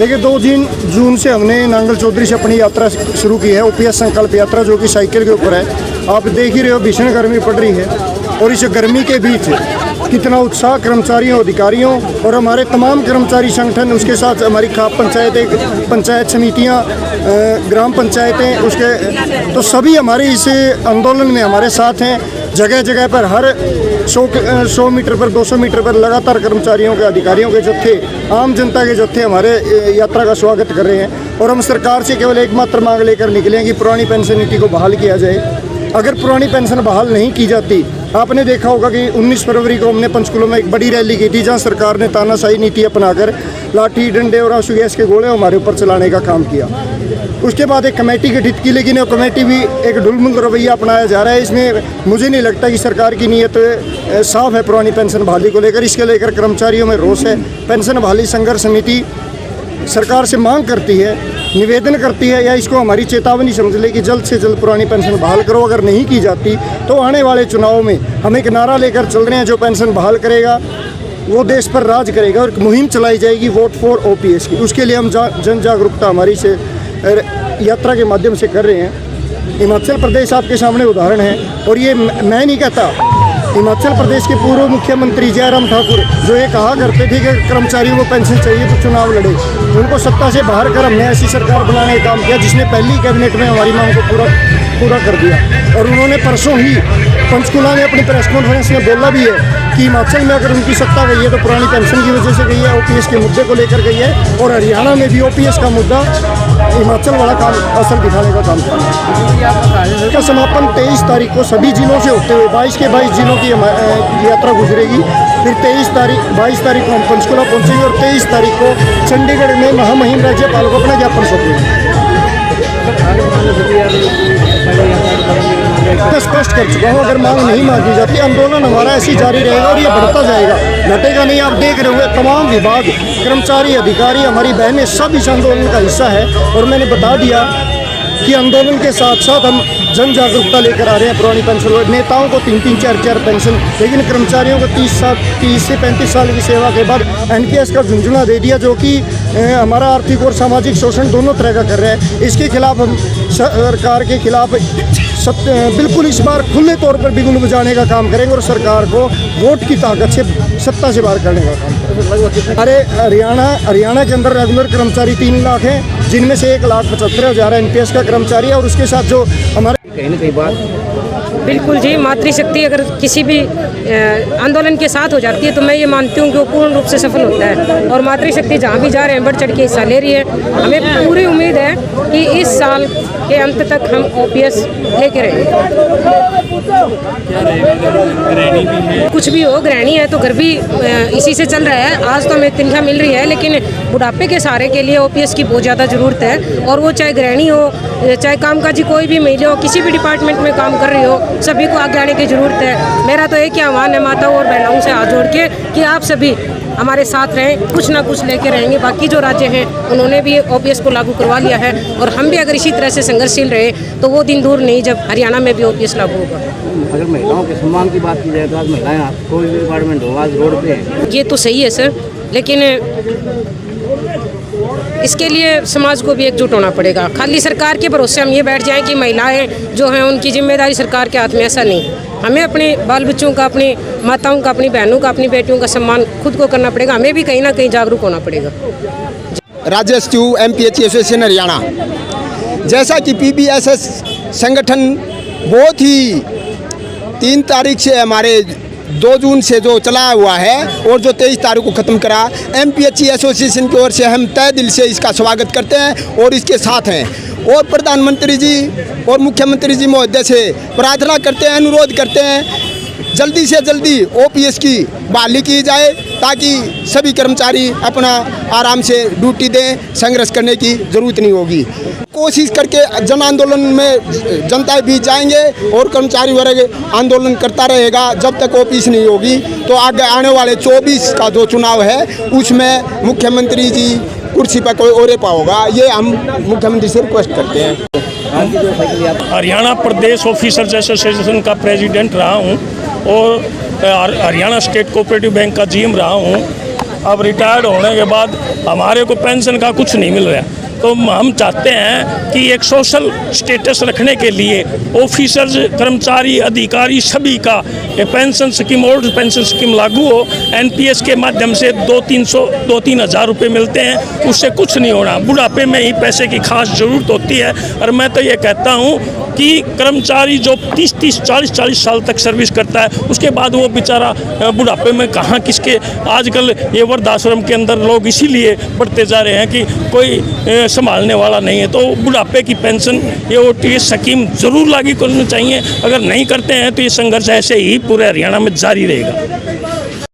देखिए 2 जून से हमने नांगल चौधरी से अपनी यात्रा शुरू की है, ओपीएस संकल्प यात्रा, जो कि साइकिल के ऊपर है। आप देख ही रहे हो भीषण गर्मी पड़ रही है और इस गर्मी के बीच कितना उत्साह कर्मचारियों, अधिकारियों और हमारे तमाम कर्मचारी संगठन, उसके साथ हमारी खाप पंचायतें, पंचायत समितियां, ग्राम पंचायतें, उसके तो सभी हमारे इस आंदोलन में हमारे साथ हैं। जगह जगह पर हर 100 मीटर पर, 200 मीटर पर लगातार कर्मचारियों के, अधिकारियों के जत्थे, आम जनता के जत्थे हमारे यात्रा का स्वागत कर रहे हैं। और हम सरकार से केवल एकमात्र मांग लेकर निकले हैं कि पुरानी पेंशन नीति को बहाल किया जाए। अगर पुरानी पेंशन बहाल नहीं की जाती, आपने देखा होगा कि 19 फरवरी को हमने पंचकुला में एक बड़ी रैली की थी, जहां सरकार ने तानाशाही नीति अपनाकर लाठी, डंडे और आंसू गैस के गोले हमारे ऊपर चलाने का काम किया। उसके बाद एक कमेटी गठित की, लेकिन वो कमेटी भी एक ढुलमुल रवैया अपनाया जा रहा है। इसमें मुझे नहीं लगता कि सरकार की नीयत साफ है पुरानी पेंशन बहाली को लेकर। इसके लेकर कर्मचारियों में रोष है। पेंशन बहाली संघर्ष समिति सरकार से मांग करती है, निवेदन करती है, या इसको हमारी चेतावनी समझ ले कि जल्द से जल्द पुरानी पेंशन बहाल करो। अगर नहीं की जाती तो आने वाले चुनाव में हम एक नारा लेकर चल रहे हैं, जो पेंशन बहाल करेगा वो देश पर राज करेगा, और मुहिम चलाई जाएगी वोट फॉर ओपीएस की। उसके लिए हम जन जागरूकता हमारी से यात्रा के माध्यम से कर रहे हैं। हिमाचल प्रदेश आपके सामने उदाहरण है, और ये मैं नहीं कहता, हिमाचल प्रदेश के पूर्व मुख्यमंत्री जयराम ठाकुर जो ये कहा करते थे कि कर्मचारियों को पेंशन चाहिए तो चुनाव लड़े, उनको सत्ता से बाहर कर हमने ऐसी सरकार बनाने का काम किया जिसने पहली कैबिनेट में हमारी मांग को पूरा कर दिया। और उन्होंने परसों ही पंचकुला में अपनी प्रेस कॉन्फ्रेंस में बोला भी है कि हिमाचल में अगर उनकी सत्ता गई है तो पुरानी पेंशन की वजह से गई है, ओपीएस के मुद्दे को लेकर गई है। और हरियाणा में भी ओपीएस का मुद्दा हिमाचल वाला काम असर दिखाने का काम किया। इसका समापन 23 तारीख को सभी जिलों से होते हुए 22 के 22 जिलों की यात्रा गुजरेगी। फिर 22 तारीख को हम पंचकुला पहुंचेंगे और 23 तारीख को चंडीगढ़ में महामहिम राज्यपाल को अपना ज्ञापन सौंपेंगे। मैं स्पष्ट कर चुका हूँ, अगर मांग नहीं मांगी जाती आंदोलन हमारा ऐसे जारी रहेगा और ये बढ़ता जाएगा, घटेगा नहीं। आप देख रहे होंगे तमाम विभाग, कर्मचारी, अधिकारी, हमारी बहनें सब इस आंदोलन का हिस्सा है। और मैंने बता दिया कि आंदोलन के साथ साथ हम जन जागरूकता लेकर आ रहे हैं। पुरानी पेंशन नेताओं को 3-3, 4-4 पेंशन, लेकिन कर्मचारियों को 30 से 35 साल की सेवा के बाद एनपीएस का झुंझुना दे दिया, जो कि हमारा आर्थिक और सामाजिक शोषण दोनों तरह का कर रहे हैं। इसके खिलाफ हम सरकार के खिलाफ बिल्कुल इस बार खुले तौर पर बिगुल बजाने का काम करेंगे और सरकार को वोट की ताकत से सत्ता से बाहर करने का काम करेंगे। अरे हरियाणा के अंदर रेगुलर कर्मचारी 3 लाख हैं, जिनमें से 1,75,000 एनपीएस का कर्मचारी है। और उसके साथ जो हमारे कहीं ना कहीं बात बिल्कुल जी, मातृशक्ति अगर किसी भी आंदोलन के साथ हो जाती है तो मैं ये मानती हूँ कि वो पूर्ण रूप से सफल होता है। और मातृशक्ति जहाँ भी जा रहे हैं बढ़ चढ़ के हिस्सा ले रही है। हमें पूरी उम्मीद है कि इस साल के अंत तक हम ओपीएस लेके रहेंगे। कुछ भी हो, गृहिणी है तो घर भी इसी से चल रहा है। आज तो हमें तनख्वाह मिल रही है, लेकिन बुढ़ापे के सहारे के लिए ओपीएस की बहुत ज़्यादा ज़रूरत है। और वो चाहे गृहिणी हो, चाहे कामकाजी कोई भी महिला हो, किसी भी डिपार्टमेंट में काम कर रही हो, सभी को आगे आने की ज़रूरत है। मेरा तो एक ही आह्वान है माताओं और बहनों से हाथ जोड़ के कि आप सभी हमारे साथ रहें, कुछ ना कुछ लेके रहेंगे। बाकी जो राज्य हैं उन्होंने भी ओपीएस को लागू करवा लिया है, और हम भी अगर इसी तरह से संघर्षशील रहे तो वो दिन दूर नहीं जब हरियाणा में भी ओपीएस लागू होगा। अगर महिलाओं के सम्मान की बात की जाए तो आज महिलाएं कोई भी डिपार्टमेंट हो आज रोड पे हैं। ये तो सही है सर, लेकिन इसके लिए समाज को भी एकजुट होना पड़ेगा। खाली सरकार के भरोसे हम ये बैठ जाएं कि महिलाएं जो हैं उनकी जिम्मेदारी सरकार के हाथ में, ऐसा नहीं। हमें अपने बाल बच्चों का, अपनी माताओं का, अपनी बहनों का, अपनी बेटियों का सम्मान खुद को करना पड़ेगा। हमें भी कहीं ना कहीं जागरूक होना पड़ेगा। राज्य सचिव एमपीएचई एसोसिएशन हरियाणा, जैसा कि पीबीएसएस संगठन बहुत ही 3 तारीख से हमारे 2 जून से जो चला हुआ है और जो 23 तारीख को ख़त्म करा, एमपीएचई एसोसिएशन की ओर से हम तय दिल से इसका स्वागत करते हैं और इसके साथ हैं। और प्रधानमंत्री जी और मुख्यमंत्री जी महोदय से प्रार्थना करते हैं, अनुरोध करते हैं जल्दी से जल्दी ओपीएस की बहाली की जाए, ताकि सभी कर्मचारी अपना आराम से ड्यूटी दें, संघर्ष करने की ज़रूरत नहीं होगी। कोशिश करके जन आंदोलन में जनता भी जाएंगे और कर्मचारी वर्ग आंदोलन करता रहेगा जब तक ओपीएस नहीं होगी। तो आगे आने वाले 24 का जो चुनाव है उसमें मुख्यमंत्री जी कुर्सी पर कोई और पाओगा, ये हम मुख्यमंत्री से रिक्वेस्ट करते हैं। हरियाणा प्रदेश ऑफिसर्स एसोसिएशन का प्रेसिडेंट रहा हूँ और हरियाणा स्टेट कोऑपरेटिव बैंक का जीएम रहा हूँ। अब रिटायर्ड होने के बाद हमारे को पेंशन का कुछ नहीं मिल रहा। तो हम चाहते हैं कि एक सोशल स्टेटस रखने के लिए ऑफिसर्स, कर्मचारी, अधिकारी सभी का ये pension scheme, old pension scheme लागू हो। एनपीएस के माध्यम से 2-3 हज़ार रुपये मिलते हैं, उससे कुछ नहीं होना। बुढ़ापे में ही पैसे की खास ज़रूरत होती है। और मैं तो ये कहता हूँ कि कर्मचारी जो 30-30, 40-40 साल तक सर्विस करता है, उसके बाद वो बेचारा बुढ़ापे में कहाँ किसके, आजकल ये वृद्धाश्रम के अंदर लोग इसीलिए बढ़ते जा रहे हैं कि कोई संभालने वाला नहीं है। तो बुढ़ापे की पेंशन ये ओटीएस स्कीम ज़रूर लागू करनी चाहिए। अगर नहीं करते हैं तो ये संघर्ष ऐसे ही पूरे हरियाणा में जारी रहेगा।